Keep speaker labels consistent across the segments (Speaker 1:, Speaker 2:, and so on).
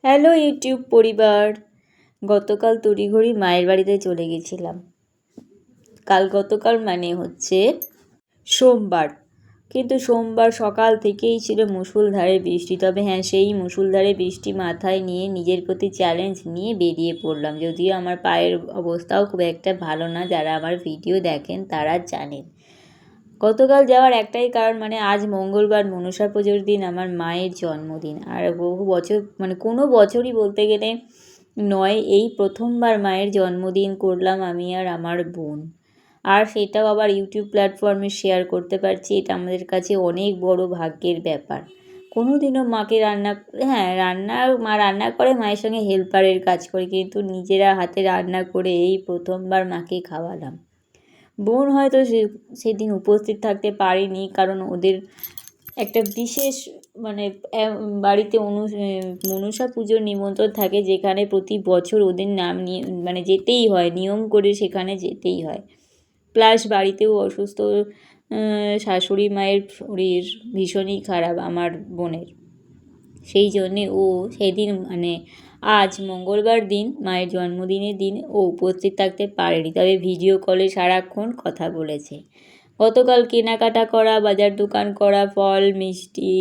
Speaker 1: Hello YouTube পরিবার। গতকাল তড়িঘড়ি মায়ের বাড়িতে চলে গেছিলাম। গতকাল মানে হচ্ছে সোমবার, কিন্তু সোমবার সকাল থেকেই ছিল মুষলধারে বৃষ্টি। তবে হ্যাঁ, সেই মুষলধারে বৃষ্টি মাথায় নিয়ে নিজের প্রতি চ্যালেঞ্জ নিয়ে বেরিয়ে পড়লাম। যদিও আমার পায়ের অবস্থাও খুব একটা ভালো না, যারা আমার ভিডিও দেখেন তারা জানেন। গতকাল যাওয়ার একটাই কারণ, মানে আজ মঙ্গলবার মনসা পুজোর দিন, আমার মায়ের জন্মদিন। আর বহু বছর, মানে কোনো বছরই বলতে গেলে নয়, এই প্রথমবার মায়ের জন্মদিন করলাম আমি আর আমার বোন। আর সেটাও আবার ইউটিউব প্ল্যাটফর্মে শেয়ার করতে পারছি, এটা আমাদের কাছে অনেক বড় ভাগ্যের ব্যাপার। কোনো দিনও মাকে মা রান্না করে, মায়ের সঙ্গে হেল্পারের কাজ করে, কিন্তু নিজেরা হাতে রান্না করে এই প্রথমবার মাকে খাওয়ালাম। বোন হয়তো সেদিন উপস্থিত থাকতে পারেনি, কারণ ওদের একটা বিশেষ বাড়িতে মনসা পুজোর নিমন্ত্রণ থাকে, যেখানে প্রতি বছর ওদের নাম নিয়ে যেতেই হয়, নিয়ম করে সেখানে যেতেই হয়। প্লাস বাড়িতেও অসুস্থ শাশুড়ি মায়ের শরীর ভীষণই খারাপ আমার বোনের। সেই জন্যে ও সেদিন আজ মঙ্গলবার দিন, মায়ের জন্মদিনের দিন ও উপস্থিত থাকতে পারেনি, তবে ভিডিও কলে সারাক্ষণ কথা বলেছে। গতকাল কেনাকাটা করা, বাজার দোকান করা, ফল মিষ্টি,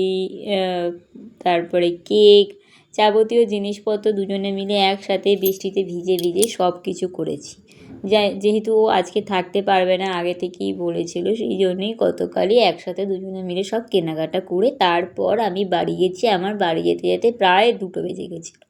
Speaker 1: তারপরে কেক, যাবতীয় জিনিসপত্র দুজনে মিলে একসাথে বৃষ্টিতে ভিজে ভিজে সব কিছু করেছি। যেহেতু ও আজকে থাকতে পারবে না, আগে থেকেই বলেছিল, সেই জন্যই গতকালই একসাথে দুজনে মিলে সব কেনাকাটা করে তারপর আমি বাড়ি গেছি। আমার বাড়ি যেতে যেতে প্রায় 2টো বেজে গেছিলো।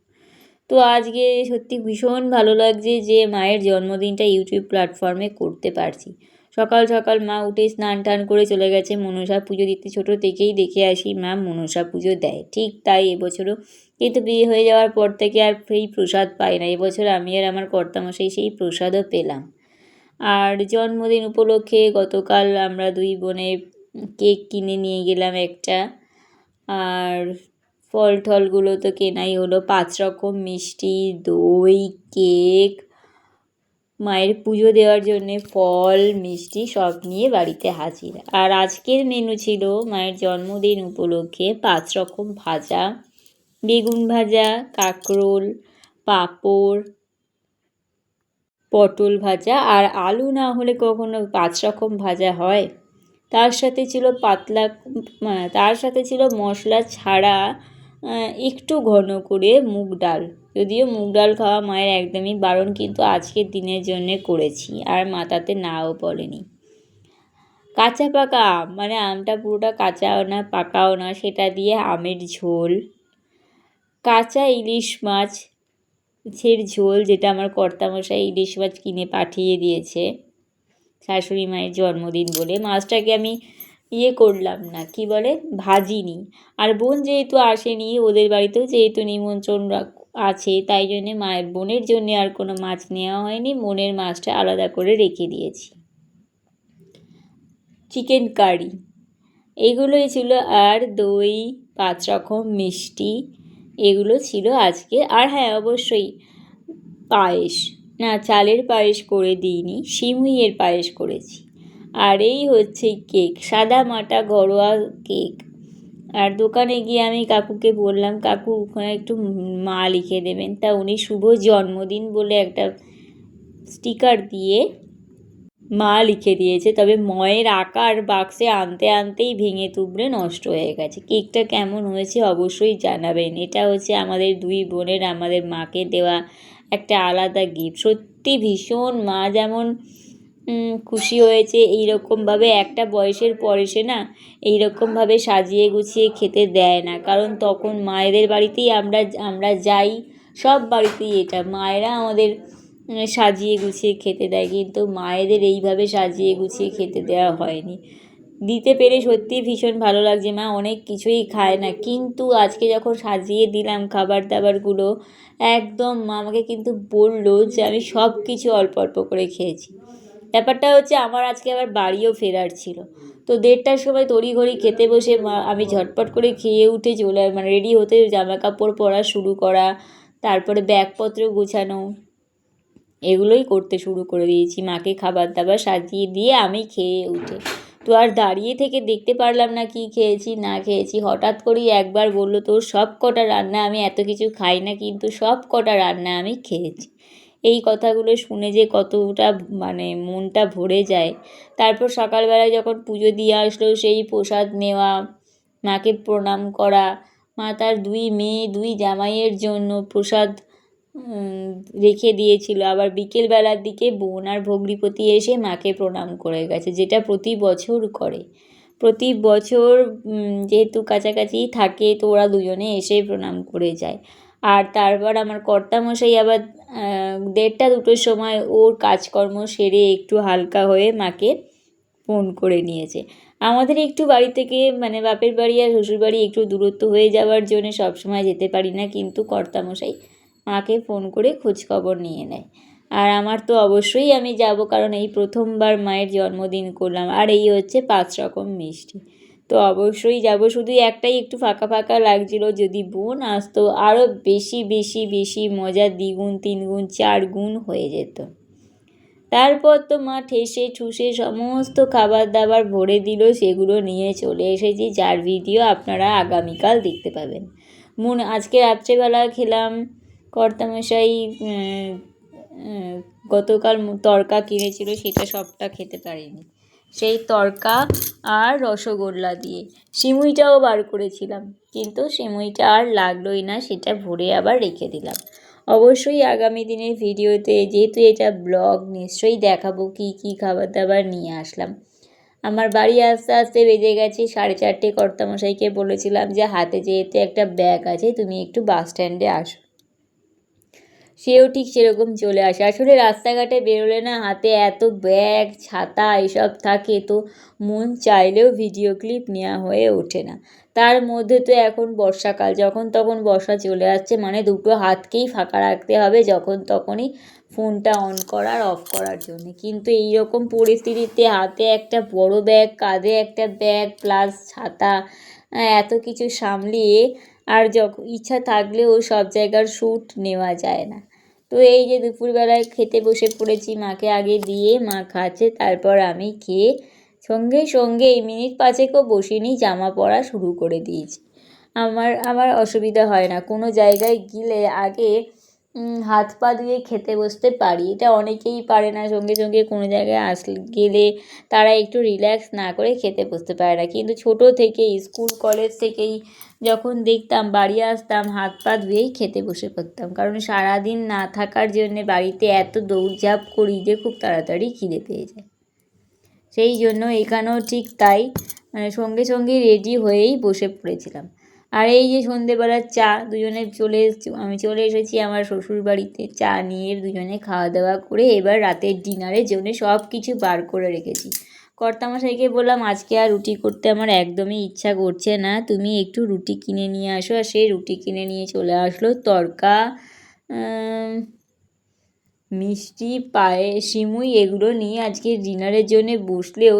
Speaker 1: তো আজকে সত্যি ভীষণ ভালো লাগছে যে মায়ের জন্মদিনটা ইউটিউব প্ল্যাটফর্মে করতে পারছি। সকাল সকাল মা উঠে স্নান টান করে চলে গেছে মনসা পুজো দিতে। ছোটো থেকেই দেখে আসি মা মনসা পুজো দেয়, ঠিক তাই এবছরও। কিন্তু বিয়ে হয়ে যাওয়ার পর থেকে আর সেই প্রসাদ পাই না। এবছর আমি আর আমার কর্তামশাই সেই প্রসাদও পেলাম। আর জন্মদিন উপলক্ষে গতকাল আমরা 2 বোনে কেক কিনে নিয়ে গেলাম একটা, আর ফল টলগুলো তো কেনাই হলো। 5 রকম মিষ্টি, দই, কেক, মায়ের পুজো দেওয়ার জন্যে ফল মিষ্টি সব নিয়ে বাড়িতে হাজির। আর আজকের মেনু ছিল মায়ের জন্মদিন উপলক্ষে 5 রকম ভাজা, বেগুন ভাজা, কাঁকরোল, পাঁপড়, পটল ভাজা। আর আলু না হলে কখনো 5 রকম ভাজা হয়? তার সাথে ছিল মশলা ছাড়া একটু ঘন করে মুগ ডাল। যদিও মুগ ডাল খাওয়া মায়ের একদমই বারণ, কিন্তু আজকের দিনের জন্যে করেছি, আর মা তাতে নাও বলেনি। কাঁচা পাকা আম, আমটা পুরোটা কাঁচাও না পাকাও না, সেটা দিয়ে আমের ঝোল, কাঁচা ইলিশ মাছের ঝোল, যেটা আমার কর্তামশাই ইলিশ মাছ কিনে পাঠিয়ে দিয়েছে শাশুড়ি মায়ের জন্মদিন বলে। মাছটাকে আমি করলাম না, ভাজিনি। আর বোন যেহেতু আসেনি, ওদের বাড়িতেও যেহেতু নিমন্ত্রণ আছে, তাই জন্যে বোনের জন্যে আর কোনো মাছ নেওয়া হয়নি। বোনের মাছটা আলাদা করে রেখে দিয়েছি। চিকেন কারি এগুলোই ছিল, আর দই, 5 রকম মিষ্টি, এগুলো ছিল আজকে। আর হ্যাঁ, অবশ্যই পায়েস, না চালের পায়েস করে দিইনি, সিমুইয়ের পায়েস করেছি। আর এই হচ্ছে কেক, সাদা মাটা ঘরোয়া কেক। আর দোকানে গিয়ে আমি কাকুকে বললাম, কাকু ওখানে একটু মা লিখে দেবেন। তা উনি শুভ জন্মদিন বলে একটা স্টিকার দিয়ে মা লিখে দিয়েছে। তবে ময়ের আকার বাক্সে আনতে আনতেই ভেঙে তুবড়ে নষ্ট হয়ে গেছে। কেকটা কেমন হয়েছে অবশ্যই জানাবেন। এটা হচ্ছে আমাদের 2 বোনের আমাদের মাকে দেওয়া একটা আলাদা গিফট। সত্যি ভীষণ, মা যেমন খুশি হয়েছে, এইরকমভাবে একটা বয়সের পর এসে না এইরকমভাবে সাজিয়ে গুছিয়ে খেতে দেয় না। কারণ তখন মায়েদের বাড়িতেই আমরা যাই, সব বাড়িতেই এটা, মায়েরা আমাদের সাজিয়ে গুছিয়ে খেতে দেয়, কিন্তু মায়েদের এইভাবে সাজিয়ে গুছিয়ে খেতে দেওয়া হয়নি। দিতে পেরে সত্যি ভীষণ ভালো লাগছে। মা অনেক কিছুই খায় না, কিন্তু আজকে যখন সাজিয়ে দিলাম খাবার দাবারগুলো, একদম মা আমাকে কিন্তু বললো যে আমি সব কিছু অল্প অল্প করে খেয়েছি। ব্যাপারটা হচ্ছে আমার আজকে আবার বাড়িও ফেরার ছিল, তো 1:30টার সময় তড়িঘড়ি খেতে বসে আমি ঝটপট করে খেয়ে উঠে রেডি হতে, জামা কাপড় পরা শুরু করা, তারপরে ব্যাগপত্র গোছানো, এগুলোই করতে শুরু করে দিয়েছি। মাকে খাবার দাবার সাজিয়ে দিয়ে আমি খেয়ে উঠে, তো তো আর দাঁড়িয়ে থেকে দেখতে পারলাম না কি খেয়েছি না খেয়েছি। হঠাৎ করেই একবার বলল, তোর সব কটা রান্না, আমি এত কিছু খাই না কিন্তু সব কটা রান্না আমি খেয়েছি। এই কথাগুলো শুনে যে কতটা মানে মনটা ভরে যায়। তারপর সকালবেলায় যখন পুজো দিয়ে আসলো, সেই প্রসাদ নেওয়া, মাকে প্রণাম করা, মা তার 2 মেয়ে 2 জামাইয়ের জন্য প্রসাদ রেখে দিয়েছিল। আবার বিকেলবেলার দিকে বোন আর ভগ্নিপতি এসে মাকে প্রণাম করে গেছে, যেটা প্রতি বছর করে। প্রতি বছর যেহেতু কাছাকাছি থাকে, তো ওরা দুজনে এসে প্রণাম করে যায়। আর তারপর আমার কর্তামশাই আবার 1:30-2টোর সময় ওর কাজকর্ম সেরে একটু হালকা হয়ে মাকে ফোন করে নিয়েছে। আমাদের একটু বাড়ি থেকে মানে বাপের বাড়ি আর শ্বশুরবাড়ি একটু দূরত্ব হয়ে যাওয়ার জন্য সবসময় যেতে পারি না, কিন্তু কর্তামশাই মাকে ফোন করে খোঁজখবর নিয়ে নেয়। আর আমার তো অবশ্যই আমি যাব, কারণ এই প্রথমবার মায়ের জন্মদিন করলাম। আর এই হচ্ছে 5 রকম মিষ্টি, তো অবশ্যই যাব। শুধু একটাই একটু ফাঁকা ফাঁকা লাগছিল, যদি বোন আসতো আরও বেশি বেশি বেশি মজা 2 গুণ 3 গুণ 4 গুণ হয়ে যেত। তারপর তো মা ঠেসে ঠুসে সমস্ত খাবার দাবার ভরে দিল, সেগুলো নিয়ে চলে এসেছি, যার ভিডিও আপনারা আগামীকাল দেখতে পাবেন। আজকে রাত্রেবেলা খেলাম, কর্তামশাই গতকাল তড়কা কিনেছিল, সেটা সবটা খেতে পারিনি। সেই তড়কা আর রসগোল্লা দিয়ে সিমুইটাও বার করেছিলাম, কিন্তু সিমুইটা আর লাগলোই না, সেটা ভরে আবার রেখে দিলাম। অবশ্যই আগামী দিনের ভিডিওতে, যেহেতু এটা ব্লগ, নিশ্চয়ই দেখাবো কি কি খাবার দাবার নিয়ে আসলাম। আমার বাড়ি আসতে আসতে বেজে গেছে 4:30। কর্তামশাইকে বলেছিলাম যে হাতে যেহেতু একটা ব্যাগ আছে, তুমি একটু বাস স্ট্যান্ডে আসো। সেও ঠিক সেরকম চলে আসে। আসলে রাস্তাঘাটে বেরোলে না হাতে এত ব্যাগ ছাতা এসব থাকে, তো মন চাইলেও ভিডিও ক্লিপ নেওয়া হয়ে ওঠে না। তার মধ্যে তো এখন বর্ষাকাল, যখন তখন বর্ষা চলে আসছে, মানে দুটো হাতকেই ফাঁকা রাখতে হবে যখন তখনই ফোনটা অন করার অফ করার জন্য। কিন্তু এই রকম পরিস্থিতিতে হাতে একটা বড় ব্যাগ, কাঁধে একটা ব্যাগ প্লাস ছাতা, এত কিছু সামলিয়ে আর যখন ইচ্ছা থাকলেও সব জায়গার শ্যুট নেওয়া যায় না। তো এই যে দুপুরবেলায় খেতে বসে পড়েছি, মাকে আগে দিয়ে মা খাচ্ছে, তারপর আমি খেয়ে সঙ্গে সঙ্গে এই মিনিট 5ও বসিনি, জামা পরা শুরু করে দিয়েছি। আমার অসুবিধা হয় না, কোনো জায়গায় গেলে আগে হাত পা ধুয়ে খেতে বসতে পারি। এটা অনেকেই পারে না, সঙ্গে সঙ্গে কোনো জায়গায় গেলে তারা একটু রিল্যাক্স না করে খেতে বসতে পারে না। কিন্তু ছোটো থেকেই স্কুল কলেজ থেকেই যখন দেখতাম, বাড়ি আসতাম হাত পা ধুয়েই খেতে বসে পড়তাম, কারণ সারাদিন না থাকার জন্যে বাড়িতে এত দৌড়ঝাঁপ করি যে খুব তাড়াতাড়ি খিদে পেয়ে যায়। সেই জন্য এখানেও ঠিক তাই, মানে সঙ্গে সঙ্গে রেডি হয়েই বসে পড়েছিলাম। আর এই যে সন্ধেবেলার চা, দুজনে আমি চলে এসেছি আমার শ্বশুর বাড়িতে। চা নিয়ে দুজনে খাওয়া দাওয়া করে এবার রাতের ডিনারের জন্য সব কিছু বার করে রেখেছি। কর্তামশাইকে বললাম আজকে আর রুটি করতে আমার একদমই ইচ্ছা করছে না, তুমি একটু রুটি কিনে নিয়ে আসো। আর সে রুটি কিনে নিয়ে চলে আসলো। তড়কা, মিষ্টি, পায়েস, সিমুই এগুলো নিয়ে আজকে ডিনারের জন্যে বসলেও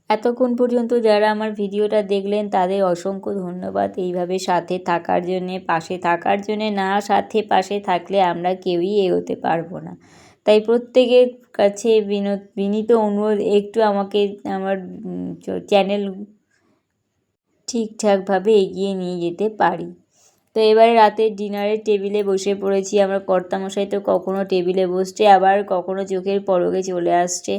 Speaker 1: এতক্ষণ পর্যন্ত যারা আমার ভিডিওটা দেখলেন তাদের অসংখ্য ধন্যবাদ। এইভাবে সাথে থাকার জন্যে, পাশে থাকার জন্যে। না সাথে পাশে থাকলে আমরা কেউই এগোতে পারবো না। তাই প্রত্যেকের কাছে বিনীত অনুরোধ, একটু আমাকে আমার চ্যানেল ঠিকঠাকভাবে এগিয়ে নিয়ে যেতে পারি। তো এবারে রাতের ডিনারের টেবিলে বসে পড়েছি। আমার কর্তামশাই তো কখনো টেবিলে বসছে, আবার কখনো চোখের পলকে চলে আসছে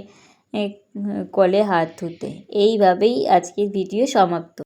Speaker 1: কলে হাত ধুতে। এইভাবেই আজকের ভিডিও সমাপ্ত।